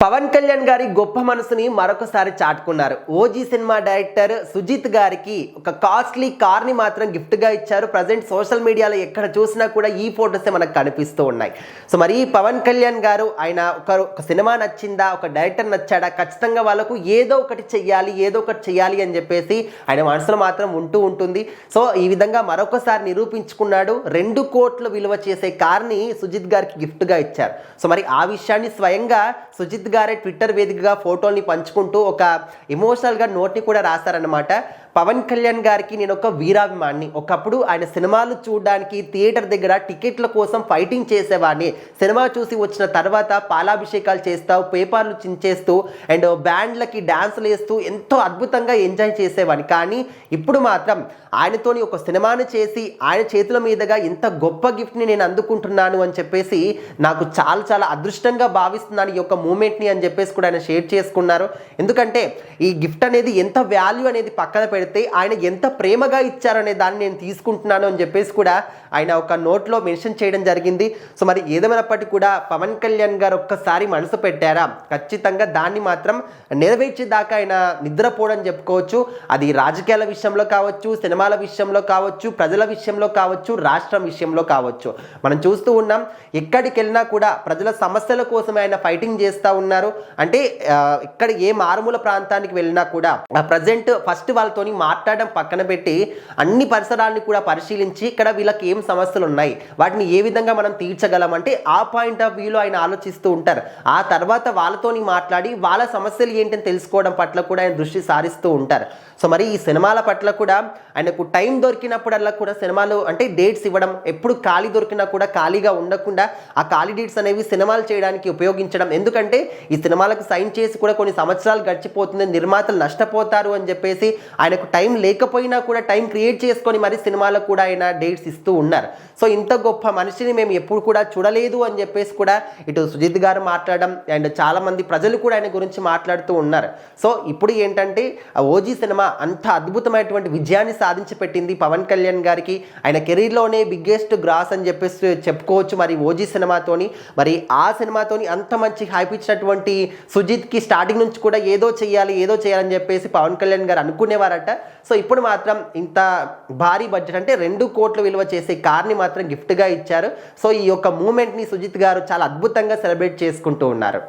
పవన్ కళ్యాణ్ గారి గొప్ప మనసుని మరొకసారి చాటుకున్నారు. ఓజీ సినిమా డైరెక్టర్ సుజిత్ గారికి ఒక కాస్ట్లీ కార్ ని మాత్రం గిఫ్ట్ గా ఇచ్చారు. ప్రజెంట్ సోషల్ మీడియాలో ఎక్కడ చూసినా కూడా ఈ ఫోటోసే మనకు కనిపిస్తూ ఉన్నాయి. సో మరి పవన్ కళ్యాణ్ గారు ఆయన ఒక సినిమా నచ్చిందా, ఒక డైరెక్టర్ నచ్చాడా, ఖచ్చితంగా వాళ్ళకు ఏదో ఒకటి చెయ్యాలి అని చెప్పేసి ఆయన మనసులో మాత్రం ఉంటుంది. సో ఈ విధంగా మరొకసారి నిరూపించుకున్నాడు. 2 కోట్ల విలువ చేసే కార్ని సుజిత్ గారికి గిఫ్ట్ గా ఇచ్చారు. సో మరి ఆ విషయాన్ని స్వయంగా సుజిత్ గారే ట్విట్టర్ వేదికగా ఫోటోల్ని పంచుకుంటూ ఒక ఎమోషనల్గా నోట్ని కూడా రాశారనమాట. పవన్ కళ్యాణ్ గారికి నేను ఒక వీరాభిమాన్ని. ఒకప్పుడు ఆయన సినిమాలు చూడడానికి థియేటర్ దగ్గర టికెట్ల కోసం ఫైటింగ్ చేసేవాడిని. సినిమా చూసి వచ్చిన తర్వాత పాలాభిషేకాలు చేస్తూ, పేపర్లు చించేస్తూ అండ్ బ్యాండ్లకి డాన్సులు వేస్తూ ఎంతో అద్భుతంగా ఎంజాయ్ చేసేవాడిని. కానీ ఇప్పుడు మాత్రం ఆయనతోని ఒక సినిమాను చేసి ఆయన చేతుల మీదుగా ఇంత గొప్ప గిఫ్ట్ని నేను అందుకుంటున్నాను అని చెప్పేసి నాకు చాలా అదృష్టంగా భావిస్తున్నాను ఈ యొక్క మూమెంట్ని అని చెప్పేసి కూడా ఆయన షేర్ చేసుకున్నారు. ఎందుకంటే ఈ గిఫ్ట్ అనేది ఎంత వాల్యూ అనేది పక్కన పెడితే ఆయన ఎంత ప్రేమగా ఇచ్చారనే దాన్ని నేను తీసుకుంటున్నాను అని చెప్పేసి కూడా ఆయన ఒక నోట్లో మెన్షన్ చేయడం జరిగింది. సో మరి ఏదేమైనప్పటికీ కూడా పవన్ కళ్యాణ్ గారు ఒక్కసారి మనసు పెట్టారా, ఖచ్చితంగా దాన్ని మాత్రం నెరవేర్చేదాకా ఆయన నిద్రపోవడం చెప్పుకోవచ్చు. అది రాజకీయాల విషయంలో కావచ్చు, సినిమాల విషయంలో కావచ్చు, ప్రజల విషయంలో కావచ్చు, రాష్ట్రం విషయంలో కావచ్చు. మనం చూస్తూ ఉన్నాం, ఎక్కడికి వెళ్ళినా కూడా ప్రజల సమస్యల కోసం ఆయన ఫైటింగ్ చేస్తూ ఉన్నారు. అంటే ఇక్కడ ఏ మారుమూల ప్రాంతానికి వెళ్ళినా కూడా ప్రజెంట్ ఫస్ట్ వాళ్ళతోని మాట్లాడడం పక్కన పెట్టి అన్ని పరిసరాలను కూడా పరిశీలించి ఇక్కడ వీళ్ళకి ఏం సమస్యలు ఉన్నాయి, వాటిని ఏ విధంగా మనం తీర్చగలం అంటే ఆ పాయింట్ ఆఫ్ వ్యూలో ఆయన ఆలోచిస్తూ ఉంటారు. ఆ తర్వాత వాళ్ళతోని మాట్లాడి వాళ్ళ సమస్యలు ఏంటని తెలుసుకోవడం పట్ల కూడా ఆయన దృష్టి సారిస్తూ ఉంటారు. సో మరి ఈ సినిమాల పట్ల కూడా ఆయనకు టైం దొరికినప్పుడల్లా కూడా సినిమాలు అంటే డేట్స్ ఇవ్వడం, ఎప్పుడు ఖాళీ దొరికినా కూడా ఖాళీగా ఉండకుండా ఆ ఖాళీ డేట్స్ అనేవి సినిమాలు చేయడానికి ఉపయోగించడం. ఎందుకంటే ఈ సినిమాలకు సైన్ చేసి కూడా కొన్ని సంవత్సరాలు గడిచిపోతుంది, నిర్మాతలు నష్టపోతారు అని చెప్పేసి ఆయనకు టైం లేకపోయినా కూడా టైం క్రియేట్ చేసుకొని మరి సినిమాలకు కూడా ఆయన డేట్స్ ఇస్తూ ఉన్నారు. సో ఇంత గొప్ప మనిషిని మేము ఎప్పుడు కూడా చూడలేదు అని చెప్పేసి కూడా ఇటు సుజిత్ గారు మాట్లాడడం అండ్ చాలామంది ప్రజలు కూడా ఆయన గురించి మాట్లాడుతూ ఉన్నారు. సో ఇప్పుడు ఏంటంటే ఓజీ సినిమా అంత అద్భుతమైనటువంటి విజయాన్ని సాధించి పెట్టింది పవన్ కళ్యాణ్ గారికి. ఆయన కెరీర్లోనే బిగ్గెస్ట్ గ్రాస్ అని చెప్పేసి చెప్పుకోవచ్చు. మరి ఓజీ సినిమాతోని మరి ఆ సినిమాతోని అంత మంచి హైప్ ఇచ్చినటువంటి సుజిత్కి స్టార్టింగ్ నుంచి కూడా ఏదో చేయాలని చెప్పేసి పవన్ కళ్యాణ్ గారు అనుకునేవారట. సో ఇప్పుడు మాత్రం ఇంత భారీ బడ్జెట్ అంటే 2 కోట్ల విలువ చేసే కార్ని మాత్రం గిఫ్ట్గా ఇచ్చారు. సో ఈ యొక్క మూమెంట్ని సుజిత్ గారు చాలా అద్భుతంగా సెలబ్రేట్ చేసుకుంటూ ఉన్నారు.